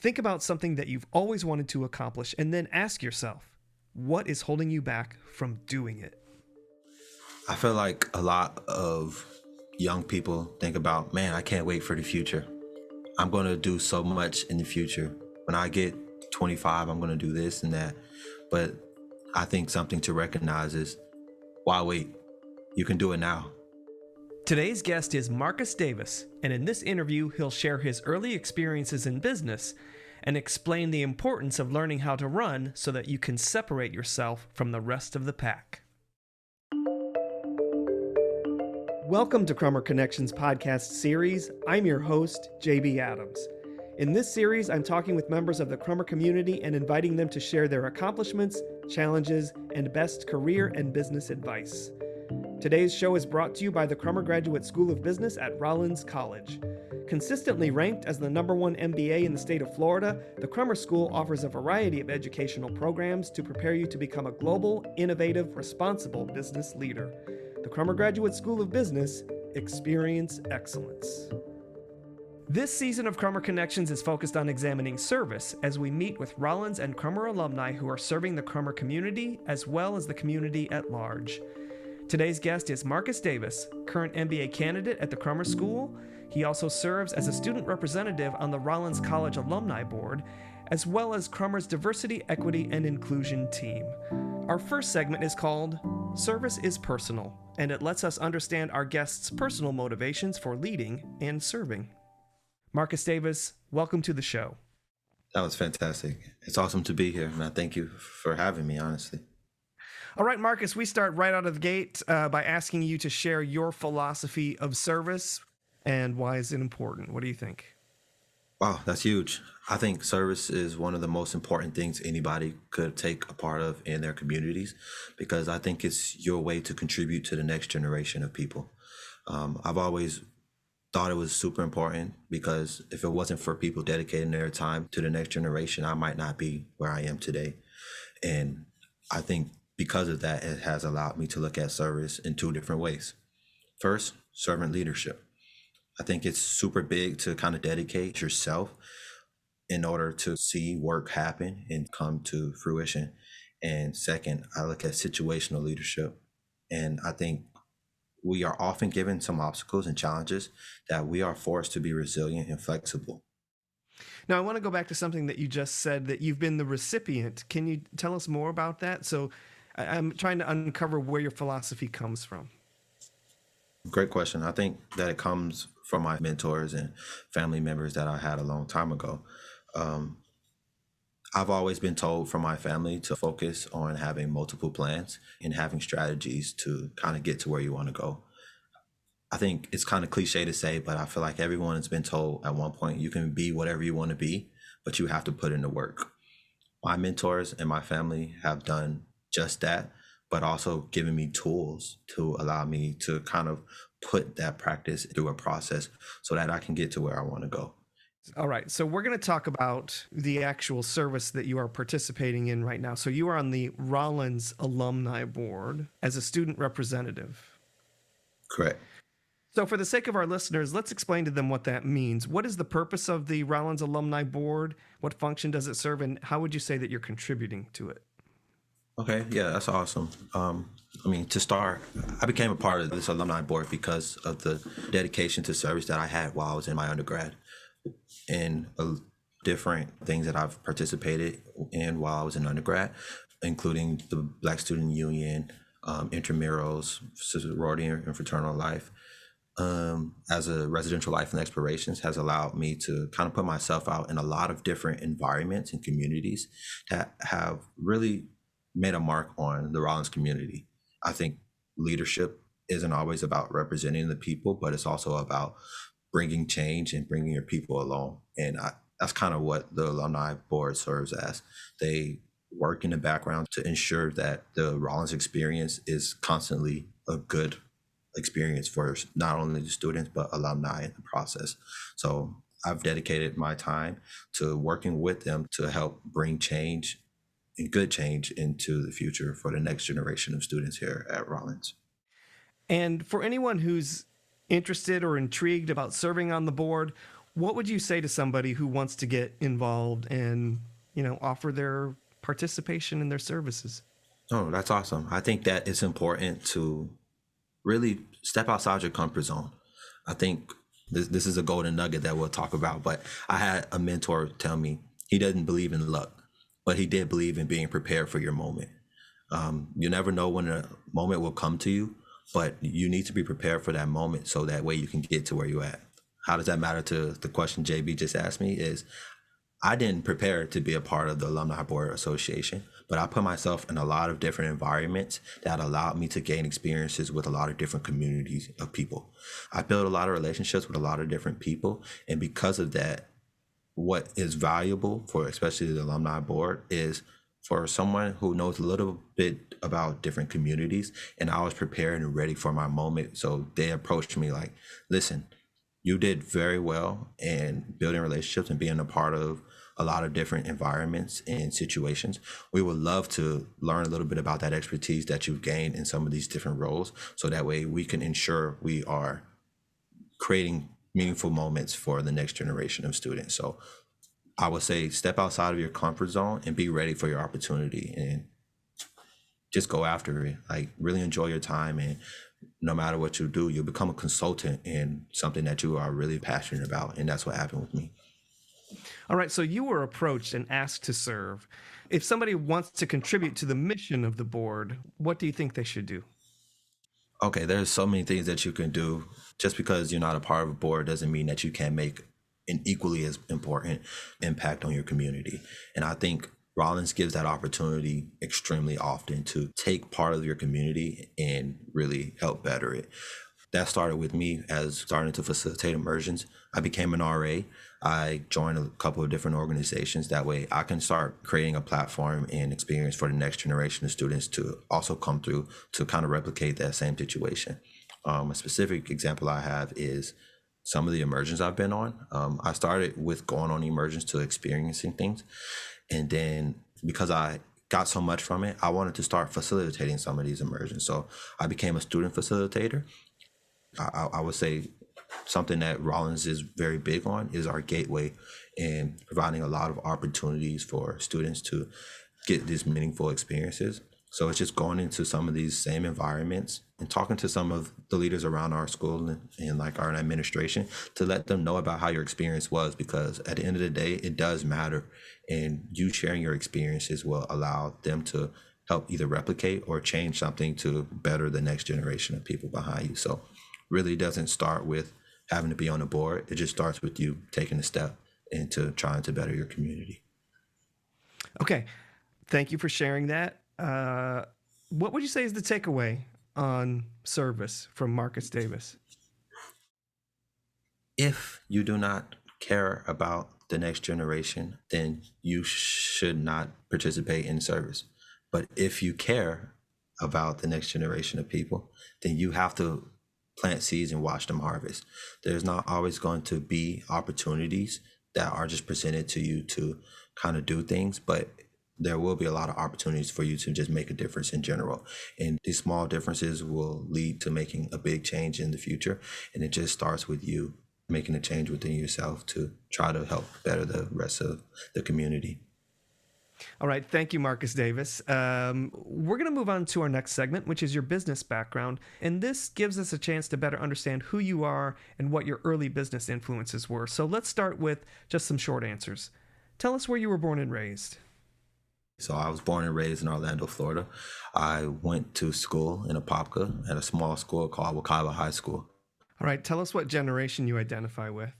Think about something that you've always wanted to accomplish and then ask yourself, what is holding you back from doing it? I feel like a lot of young people think about, man, I can't wait for the future. I'm going to do so much in the future. When I get 25, I'm going to do this and that. But I think something to recognize is, why wait? You can do it now. Today's guest is Marcus Davis, and in this interview, he'll share his early experiences in business and explain the importance of learning how to run so that you can separate yourself from the rest of the pack. Welcome to Crummer Connections podcast series. I'm your host, JB Adams. In this series, I'm talking with members of the Crummer community and inviting them to share their accomplishments, challenges, and best career and business advice. Today's show is brought to you by the Crummer Graduate School of Business at Rollins College. Consistently ranked as the #1 MBA in the state of Florida, the Crummer School offers a variety of educational programs to prepare you to become a global, innovative, responsible business leader. The Crummer Graduate School of Business, experience excellence. This season of Crummer Connections is focused on examining service as we meet with Rollins and Crummer alumni who are serving the Crummer community as well as the community at large. Today's guest is Marcus Davis, current MBA candidate at the Crummer School. He also serves as a student representative on the Rollins College Alumni Board, as well as Crummer's Diversity, Equity, and Inclusion team. Our first segment is called Service is Personal, and it lets us understand our guests' personal motivations for leading and serving. Marcus Davis, welcome to the show. That was fantastic. It's awesome to be here, and I thank you for having me, honestly. All right, Marcus, we start right out of the gate by asking you to share your philosophy of service and why is it important? What do you think? Wow, that's huge. I think service is one of the most important things anybody could take a part of in their communities, because I think it's your way to contribute to the next generation of people. I've always thought it was super important, because if it wasn't for people dedicating their time to the next generation, I might not be where I am today. And I think because of that, it has allowed me to look at service in two different ways. First, servant leadership. I think it's super big to kind of dedicate yourself in order to see work happen and come to fruition. And second, I look at situational leadership. And I think we are often given some obstacles and challenges that we are forced to be resilient and flexible. Now, I want to go back to something that you just said, that you've been the recipient. Can you tell us more about that? So I'm trying to uncover where your philosophy comes from. Great question. I think that it comes from my mentors and family members that I had a long time ago. I've always been told from my family to focus on having multiple plans and having strategies to kind of get to where you want to go. I think it's kind of cliche to say, but I feel like everyone has been told at one point, you can be whatever you want to be, but you have to put in the work. My mentors and my family have done just that, but also given me tools to allow me to kind of put that practice through a process so that I can get to where I want to go. All right. So we're going to talk about the actual service that you are participating in right now. So you are on the Rollins Alumni Board as a student representative. Correct. So for the sake of our listeners, let's explain to them what that means. What is the purpose of the Rollins Alumni Board? What function does it serve? And how would you say that you're contributing to it? Okay, yeah, that's awesome. To start, I became a part of this alumni board because of the dedication to service that I had while I was in my undergrad, and different things that I've participated in while I was in undergrad, including the Black Student Union, intramurals, sorority and fraternal life, as a residential life and explorations has allowed me to kind of put myself out in a lot of different environments and communities that have really made a mark on the Rollins community. I think leadership isn't always about representing the people, but it's also about bringing change and bringing your people along. And that's kind of what the alumni board serves as. They work in the background to ensure that the Rollins experience is constantly a good experience for not only the students, but alumni in the process. So I've dedicated my time to working with them to help bring change and good change into the future for the next generation of students here at Rollins. And for anyone who's interested or intrigued about serving on the board, What would you say to somebody who wants to get involved and, offer their participation in their services? Oh, that's awesome. I think that it's important to really step outside your comfort zone. I think this is a golden nugget that we'll talk about, but I had a mentor tell me he doesn't believe in luck, but he did believe in being prepared for your moment. You never know when a moment will come to you, but you need to be prepared for that moment so that way you can get to where you're at. How does that matter to the question JB just asked me is I didn't prepare to be a part of the Alumni Board Association, but I put myself in a lot of different environments that allowed me to gain experiences with a lot of different communities of people. I built a lot of relationships with a lot of different people. And because of that, what is valuable for especially the Alumni Board is for someone who knows a little bit about different communities. And I was prepared and ready for my moment. So they approached me like, listen, you did very well in building relationships and being a part of a lot of different environments and situations. We would love to learn a little bit about that expertise that you've gained in some of these different roles. So that way we can ensure we are creating meaningful moments for the next generation of students. So I would say step outside of your comfort zone and be ready for your opportunity and just go after it. Like really enjoy your time, and no matter what you do, you'll become a consultant in something that you are really passionate about. And that's what happened with me. All right, so you were approached and asked to serve. If somebody wants to contribute to the mission of the board, what do you think they should do? Okay, there's so many things that you can do. Just because you're not a part of a board doesn't mean that you can't make an equally as important impact on your community. And I think Rollins gives that opportunity extremely often to take part of your community and really help better it. That started with me as starting to facilitate immersions. I became an RA. I joined a couple of different organizations. That way I can start creating a platform and experience for the next generation of students to also come through to kind of replicate that same situation. A specific example I have is some of the immersions I've been on. I started with going on immersions to experiencing things. And then because I got so much from it, I wanted to start facilitating some of these immersions. So I became a student facilitator. I would say something that Rollins is very big on is our gateway and providing a lot of opportunities for students to get these meaningful experiences. So it's just going into some of these same environments and talking to some of the leaders around our school and like our administration to let them know about how your experience was, because at the end of the day, it does matter. And you sharing your experiences will allow them to help either replicate or change something to better the next generation of people behind you. So really doesn't start with having to be on the board. It just starts with you taking a step into trying to better your community. Okay, thank you for sharing that. What would you say is the takeaway on service from Marcus Davis? If you do not care about the next generation, then you should not participate in service. But if you care about the next generation of people, then you have to plant seeds and watch them harvest. There's not always going to be opportunities that are just presented to you to kind of do things, but there will be a lot of opportunities for you to just make a difference in general. And these small differences will lead to making a big change in the future. And it just starts with you making a change within yourself to try to help better the rest of the community. All right. Thank you, Marcus Davis. We're going to move on to our next segment, which is your business background. And this gives us a chance to better understand who you are and what your early business influences were. So let's start with just some short answers. Tell us where you were born and raised. So I was born and raised in Orlando, Florida. I went to school in Apopka at a small school called Wakava High School. All right. Tell us what generation you identify with.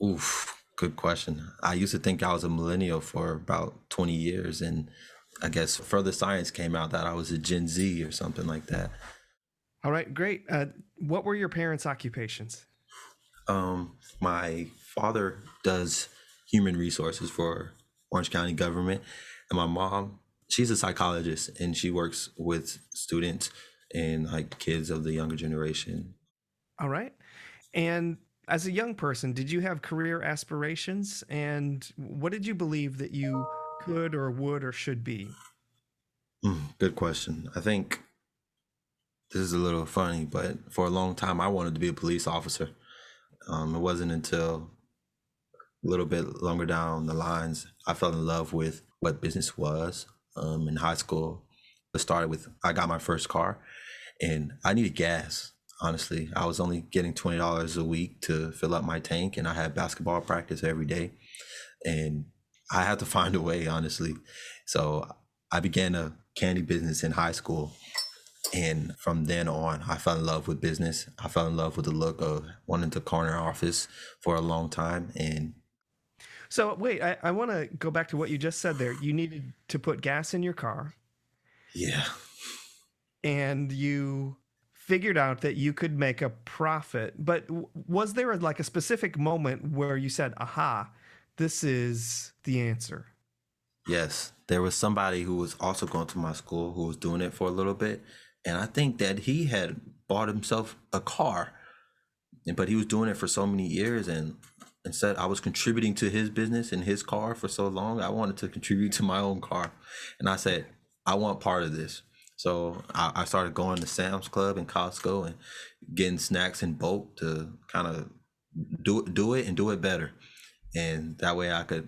Oof, good question. I used to think I was a millennial for about 20 years, and I guess further science came out that I was a Gen Z or something like that. All right. Great. What were your parents' occupations? My father does human resources for Orange County government, and my mom, she's a psychologist, and she works with students and like kids of the younger generation. All right. And as a young person, did you have career aspirations? And what did you believe that you could or would or should be? Good question. I think this is a little funny, but for a long time, I wanted to be a police officer. It wasn't until a little bit longer down the lines I fell in love with what business was. In high school, it started with I got my first car, and I needed gas. Honestly, I was only getting $20 a week to fill up my tank, and I had basketball practice every day, and I had to find a way, honestly. So I began a candy business in high school, and from then on, I fell in love with business. I fell in love with the look of wanting to corner office for a long time, and So wait, I want to go back to what you just said there. You needed to put gas in your car, yeah, and you figured out that you could make a profit. But was there like a specific moment where you said, aha, this is the answer? yes, there was somebody who was also going to my school who was doing it for a little bit, and I think that he had bought himself a car, but he was doing it for so many years, and instead I was contributing to his business and his car for so long. I wanted to contribute to my own car, and I said I want part of this. So I started going to Sam's Club and Costco and getting snacks in bulk to kind of do it and do it better, and that way I could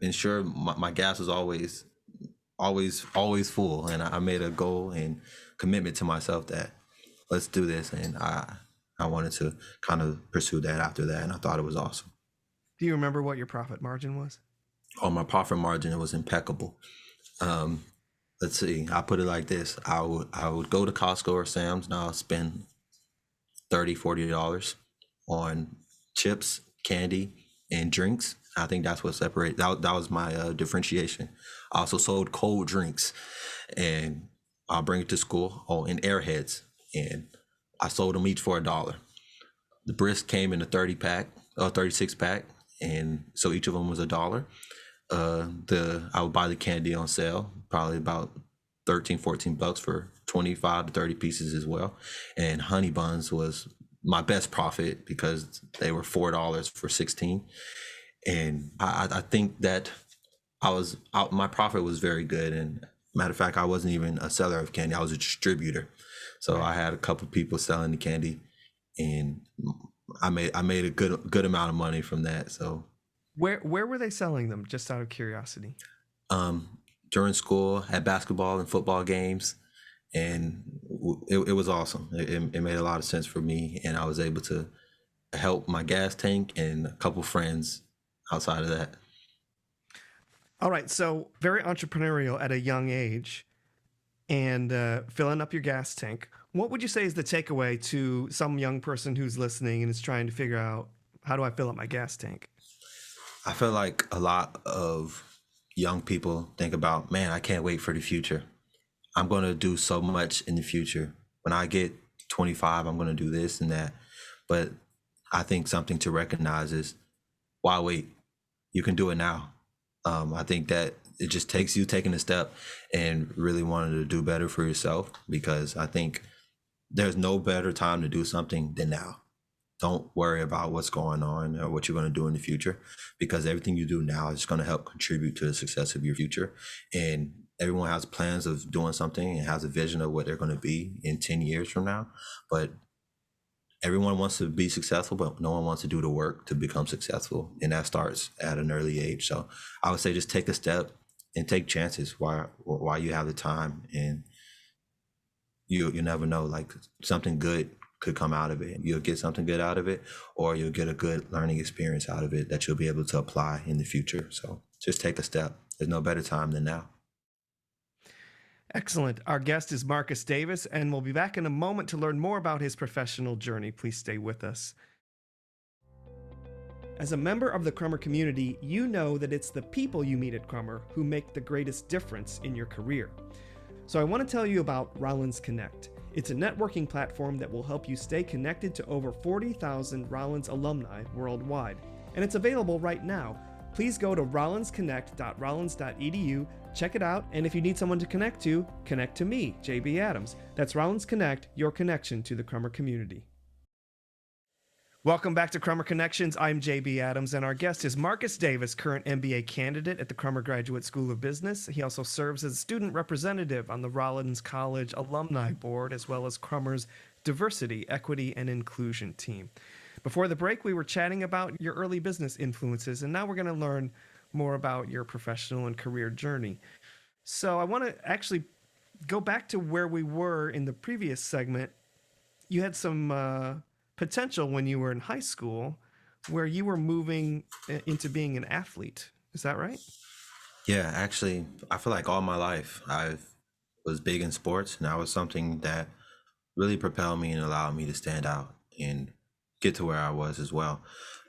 ensure my gas was always full. And I made a goal and commitment to myself that let's do this, and I wanted to kind of pursue that after that, and I thought it was awesome. Do you remember what your profit margin was? On my profit margin, it was impeccable. Um, let's see, I put it like this: I would go to Costco or Sam's, and I'll spend $30-$40 on chips, candy, and drinks. I think that's what separated. That was my differentiation. I also sold cold drinks, and I'll bring it to school. Oh, and Airheads, and I sold them each for $1. The brisk came in a 30 pack, 36 pack, and so each of them was $1. I would buy the candy on sale, probably about 13-14 bucks for 25 to 30 pieces as well. And honey buns was my best profit because they were $4 for 16. And I think that my profit was very good. And matter of fact, I wasn't even a seller of candy, I was a distributor. So I had a couple people selling the candy, and I made a good amount of money from that. So Where were they selling them? Just out of curiosity. during school, at basketball and football games, and it was awesome. It made a lot of sense for me, and I was able to help my gas tank and a couple friends outside of that. All right, so very entrepreneurial at a young age, and filling up your gas tank. What would you say is the takeaway to some young person who's listening and is trying to figure out, how do I fill up my gas tank? I feel like a lot of young people think about, man, I can't wait for the future. I'm going to do so much in the future. When I get 25, I'm going to do this and that. But I think something to recognize is, why wait? You can do it now. I think that it just takes you taking a step and really wanting to do better for yourself, because I think there's no better time to do something than now. Don't worry about what's going on or what you're going to do in the future, because everything you do now is going to help contribute to the success of your future. And everyone has plans of doing something and has a vision of what they're going to be in 10 years from now. But everyone wants to be successful, but no one wants to do the work to become successful. And that starts at an early age. So I would say just take a step and take chances while you have the time. And you never know, like, something good could come out of it. You'll get something good out of it, or you'll get a good learning experience out of it that you'll be able to apply in the future. So just take a step. There's no better time than now. Excellent. Our guest is Marcus Davis, and we'll be back in a moment to learn more about his professional journey. Please stay with us. As a member of the Crummer community, you know that it's the people you meet at Crummer who make the greatest difference in your career. So I want to tell you about Rollins Connect. It's a networking platform that will help you stay connected to over 40,000 Rollins alumni worldwide. And it's available right now. Please go to rollinsconnect.rollins.edu, check it out, and if you need someone to connect to me, JB Adams. That's Rollins Connect, your connection to the Crummer community. Welcome back to Crummer Connections. I'm JB Adams, and our guest is Marcus Davis, current MBA candidate at the Crummer Graduate School of Business. He also serves as student representative on the Rollins College Alumni Board, as well as Crummer's Diversity, Equity, and Inclusion team. Before the break, we were chatting about your early business influences, and now we're going to learn more about your professional and career journey. So I want to actually go back to where we were in the previous segment. You had some potential when you were in high school where you were moving into being an athlete. Is that right? Yeah, actually, I feel like all my life I was big in sports, and that was something that really propelled me and allowed me to stand out and get to where I was as well.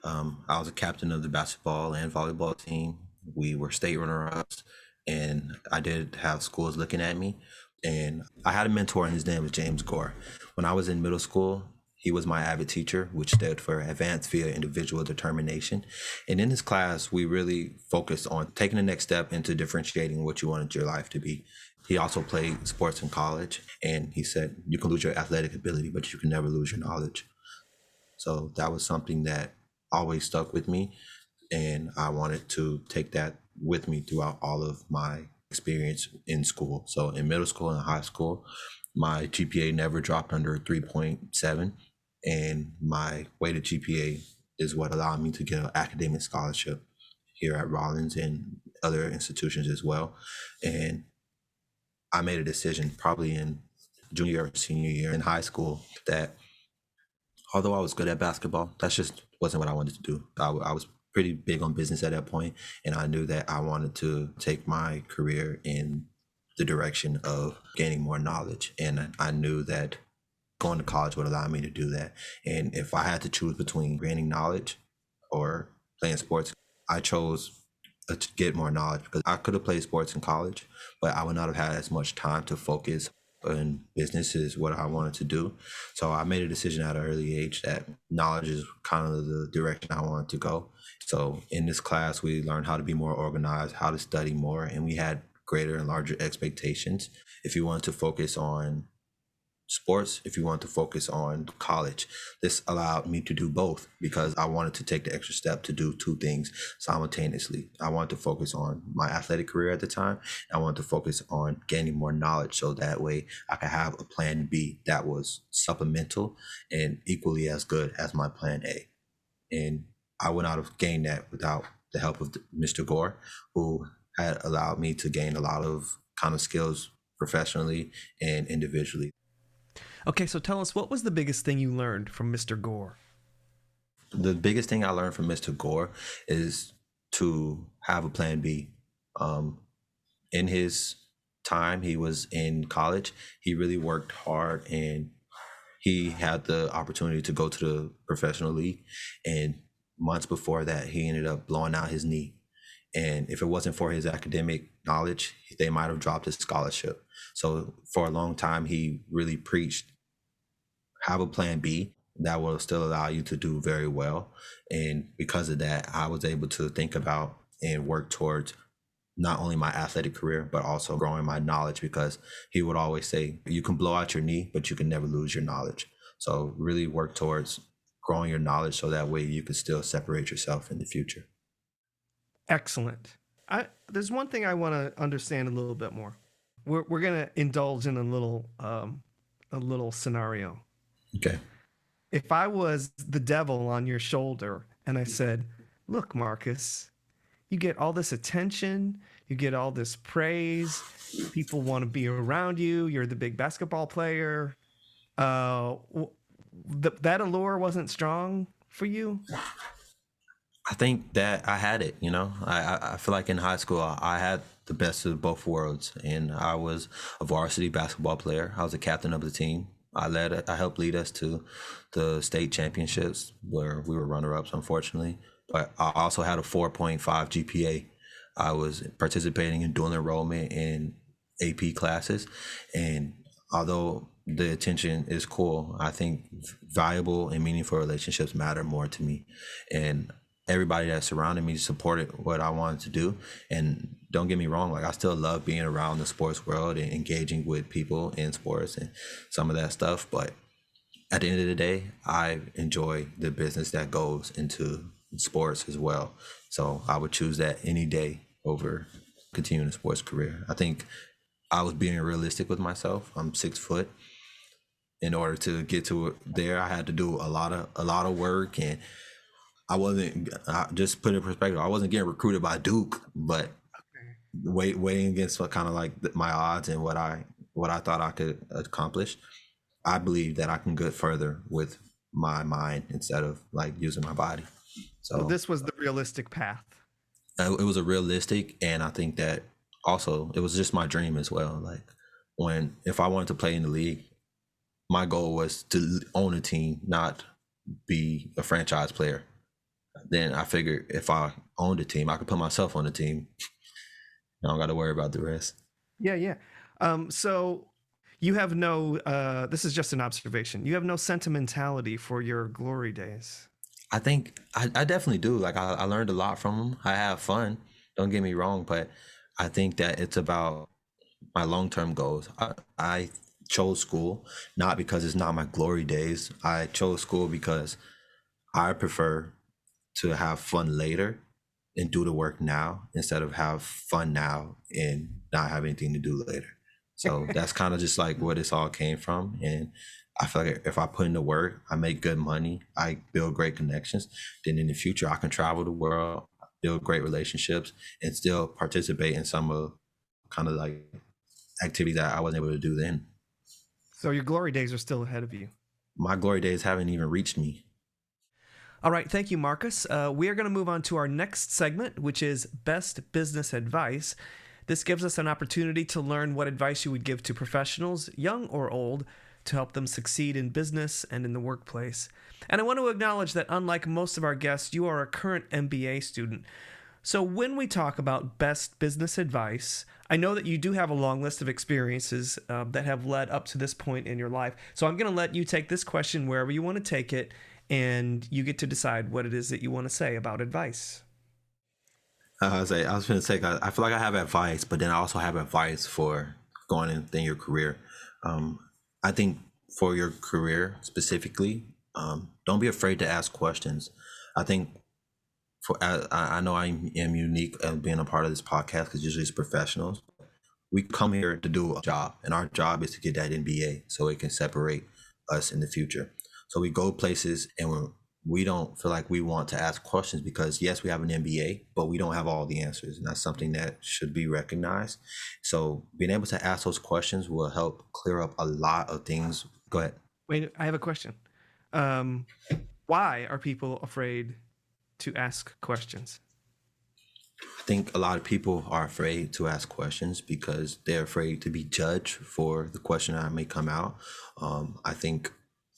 I was a captain of the basketball and volleyball team. We were state runner-ups, and I did have schools looking at me. And I had a mentor, and his name was James Gore. When I was in middle school, he was my avid teacher, which stood for Advanced via Individual Determination. And in his class, we really focused on taking the next step into differentiating what you wanted your life to be. He also played sports in college, and he said, you can lose your athletic ability, but you can never lose your knowledge. So that was something that always stuck with me, and I wanted to take that with me throughout all of my experience in school. So in middle school and high school, my GPA never dropped under 3.7, and my weighted GPA is what allowed me to get an academic scholarship here at Rollins and other institutions as well. And I made a decision probably in junior or senior year in high school that although I was good at basketball, that just wasn't what I wanted to do. I was pretty big on business at that point, and I knew that I wanted to take my career in the direction of gaining more knowledge. And I knew that going to college would allow me to do that. And if I had to choose between gaining knowledge or playing sports, I chose to get more knowledge because I could have played sports in college, but I would not have had as much time to focus on business is what I wanted to do. So I made a decision at an early age that knowledge is kind of the direction I wanted to go. So in this class, we learned how to be more organized, how to study more, and we had greater and larger expectations. If you wanted to focus on sports, if you want to focus on college. This allowed me to do both because I wanted to take the extra step to do two things simultaneously. I wanted to focus on my athletic career at the time. I wanted to focus on gaining more knowledge so that way I could have a plan B that was supplemental and equally as good as my plan A. And I would not have gained that without the help of Mr. Gore, who had allowed me to gain a lot of kind of skills professionally and individually. Okay, so tell us, what was the biggest thing you learned from Mr. Gore? The biggest thing I learned from Mr. Gore is to have a plan B. In his time, he was in college. He really worked hard, and he had the opportunity to go to the professional league. And months before that, he ended up blowing out his knee. And if it wasn't for his academic knowledge, they might have dropped his scholarship. So for a long time, he really preached, have a plan B that will still allow you to do very well. And because of that, I was able to think about and work towards not only my athletic career, but also growing my knowledge, because he would always say, you can blow out your knee, but you can never lose your knowledge. So really work towards growing your knowledge so that way you can still separate yourself in the future. Excellent. There's one thing I want to understand a little bit more. We're going to indulge in a little scenario. Okay. If I was the devil on your shoulder and I said, look, Marcus, you get all this attention, you get all this praise, people want to be around you, you're the big basketball player. That allure wasn't strong for you? I think that I had it, I feel like in high school, I had the best of both worlds, and I was a varsity basketball player. I was a captain of the team. I helped lead us to the state championships where we were runner-ups, unfortunately. But I also had a 4.5 GPA. I was participating in dual enrollment in AP classes. And although the attention is cool, I think valuable and meaningful relationships matter more to me. And everybody that surrounded me supported what I wanted to do. And don't get me wrong, like I still love being around the sports world and engaging with people in sports and some of that stuff. But at the end of the day, I enjoy the business that goes into sports as well. So I would choose that any day over continuing a sports career. I think I was being realistic with myself. I'm 6 foot. in order to get to there. I had to do a lot of work, and just put it in perspective. I wasn't getting recruited by Duke, but weighing against what kind of like my odds and what I thought I could accomplish. I believe that I can get further with my mind instead of like using my body. So So this was the realistic path. it was a realistic, and I think that also it was just my dream as well. Like if I wanted to play in the league, my goal was to own a team, not be a franchise player. Then I figured if I owned a team, I could put myself on the team. I don't got to worry about the rest. Yeah, yeah. So you have no, this is just an observation. You have no sentimentality for your glory days. I think I definitely do. Like I learned a lot from them. I have fun. Don't get me wrong, but I think that it's about my long-term goals. I chose school not because it's not my glory days. I chose school because I prefer to have fun later and do the work now instead of have fun now and not have anything to do later. So that's kind of just like where this all came from. And I feel like if I put in the work, I make good money, I build great connections, then in the future I can travel the world, build great relationships, and still participate in some of kind of like activities that I wasn't able to do then. So your glory days are still ahead of you. My glory days haven't even reached me. All right, thank you, Marcus. We are going to move on to our next segment, which is Best Business Advice. This gives us an opportunity to learn what advice you would give to professionals, young or old, to help them succeed in business and in the workplace. And I want to acknowledge that unlike most of our guests, you are a current MBA student. So when we talk about best business advice, I know that you do have a long list of experiences that have led up to this point in your life. So I'm going to let you take this question wherever you want to take it, and you get to decide what it is that you want to say about advice. I was going to say, I feel like I have advice, but then I also have advice for going in your career. I think for your career specifically, don't be afraid to ask questions. I think I know I am unique at being a part of this podcast because usually it's professionals. We come here to do a job, and our job is to get that MBA so it can separate us in the future. So we go places and we don't feel like we want to ask questions because yes, we have an MBA, but we don't have all the answers. And that's something that should be recognized. So being able to ask those questions will help clear up a lot of things. Go ahead. Wait, I have a question. Why are people afraid to ask questions? I think a lot of people are afraid to ask questions because they're afraid to be judged for the question that may come out. I think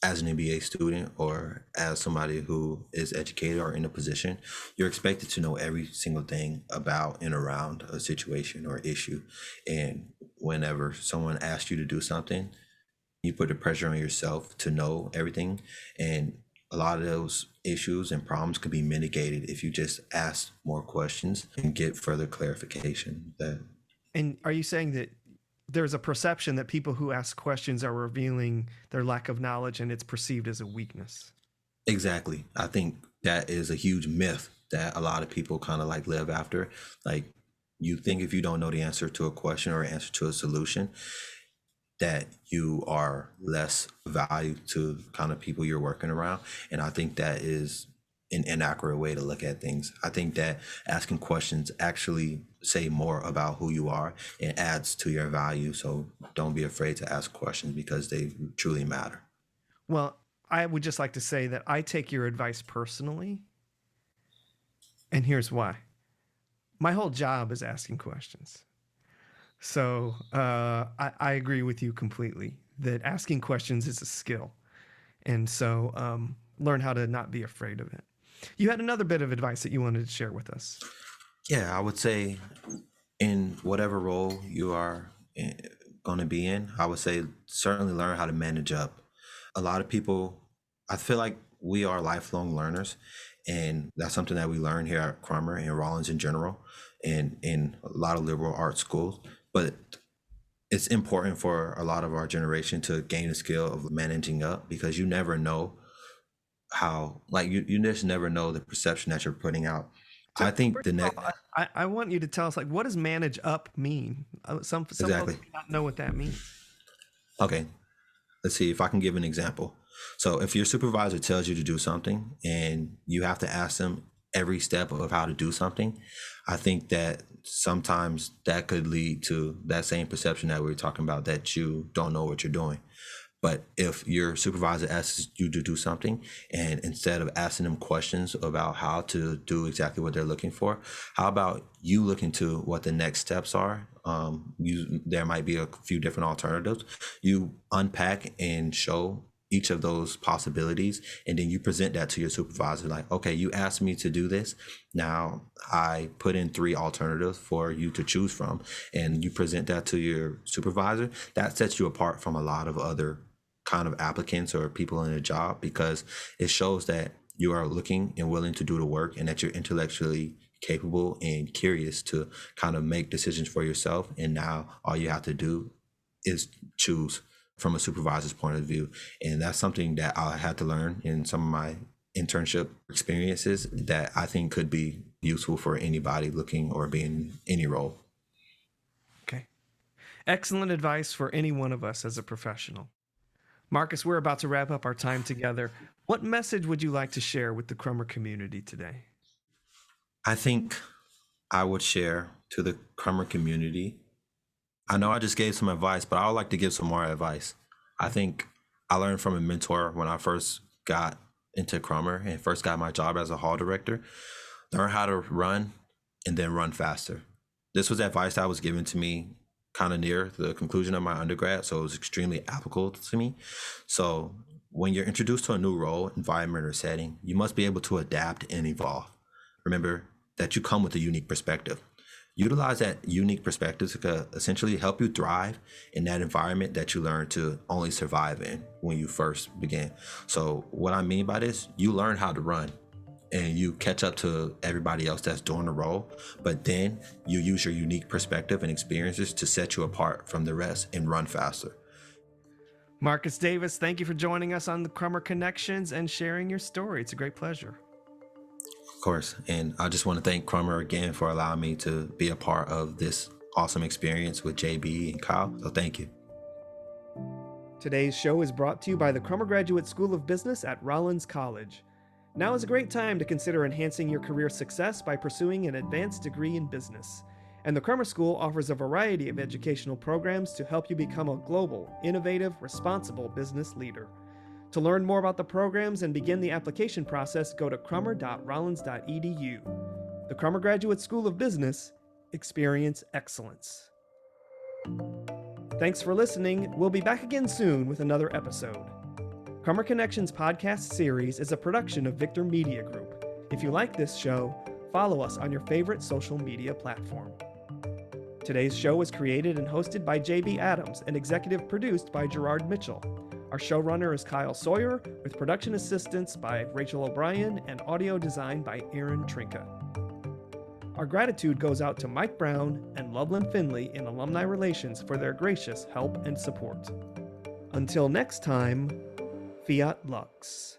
as an MBA student or as somebody who is educated or in a position, you're expected to know every single thing about and around a situation or issue. And whenever someone asks you to do something, you put the pressure on yourself to know everything. And a lot of those issues and problems can be mitigated if you just ask more questions and get further clarification. And are you saying that there's a perception that people who ask questions are revealing their lack of knowledge and it's perceived as a weakness? Exactly. I think that is a huge myth that a lot of people kind of like live after. Like you think if you don't know the answer to a question or answer to a solution, that you are less value to kind of people you're working around. And I think that is an inaccurate way to look at things. I think that asking questions actually say more about who you are and adds to your value. So don't be afraid to ask questions because they truly matter. Well, I would just like to say that I take your advice personally. And here's why. My whole job is asking questions. So I agree with you completely that asking questions is a skill. And so learn how to not be afraid of it. You had another bit of advice that you wanted to share with us. Yeah, I would say in whatever role you are going to be in, I would say certainly learn how to manage up. A lot of people, I feel like we are lifelong learners, and that's something that we learn here at Crummer and Rollins in general, and in a lot of liberal arts schools. But it's important for a lot of our generation to gain the skill of managing up because you never know how, like you just never know the perception that you're putting out. So I think the next, I want you to tell us, like, what does manage up mean? Some exactly. folks do not know what that means. Okay. let's see if I can give an example. So if your supervisor tells you to do something and you have to ask them every step of how to do something, I think that sometimes that could lead to that same perception that we were talking about, that you don't know what you're doing. But if your supervisor asks you to do something, and instead of asking them questions about how to do exactly what they're looking for, how about you look into what the next steps are? There might be a few different alternatives. You unpack and show each of those possibilities, and then you present that to your supervisor, like, okay, you asked me to do this. Now I put in 3 alternatives for you to choose from, and you present that to your supervisor. That sets you apart from a lot of other kind of applicants or people in a job, because it shows that you are looking and willing to do the work, and that you're intellectually capable and curious to kind of make decisions for yourself. And now all you have to do is choose from a supervisor's point of view. And that's something that I had to learn in some of my internship experiences that I think could be useful for anybody looking or being any role. Okay. Excellent advice for any one of us as a professional. Marcus, we're about to wrap up our time together. What message would you like to share with the Crummer community today? I think I would share to the Crummer community, I know I just gave some advice, but I would like to give some more advice. I think I learned from a mentor when I first got into Crummer and first got my job as a hall director. Learn how to run and then run faster. This was advice that was given to me kind of near the conclusion of my undergrad, so it was extremely applicable to me. So when you're introduced to a new role, environment, or setting, you must be able to adapt and evolve. Remember that you come with a unique perspective. Utilize that unique perspective to essentially help you thrive in that environment that you learn to only survive in when you first begin. So what I mean by this, you learn how to run and you catch up to everybody else that's doing the role, but then you use your unique perspective and experiences to set you apart from the rest and run faster. Marcus Davis, thank you for joining us on the Crummer Connections and sharing your story. It's a great pleasure. Of course, and I just want to thank Crummer again for allowing me to be a part of this awesome experience with JB and Kyle, so thank you. Today's show is brought to you by the Crummer Graduate School of Business at Rollins College. Now is a great time to consider enhancing your career success by pursuing an advanced degree in business. And the Crummer School offers a variety of educational programs to help you become a global, innovative, responsible business leader. To learn more about the programs and begin the application process, go to crummer.rollins.edu. The Crummer Graduate School of Business, experience excellence. Thanks for listening. We'll be back again soon with another episode. Crummer Connections podcast series is a production of Victor Media Group. If you like this show, follow us on your favorite social media platform. Today's show was created and hosted by JB Adams and executive produced by Gerard Mitchell. Our showrunner is Kyle Sawyer, with production assistance by Rachel O'Brien and audio design by Aaron Trinka. Our gratitude goes out to Mike Brown and Loveland Finley in Alumni Relations for their gracious help and support. Until next time, Fiat Lux.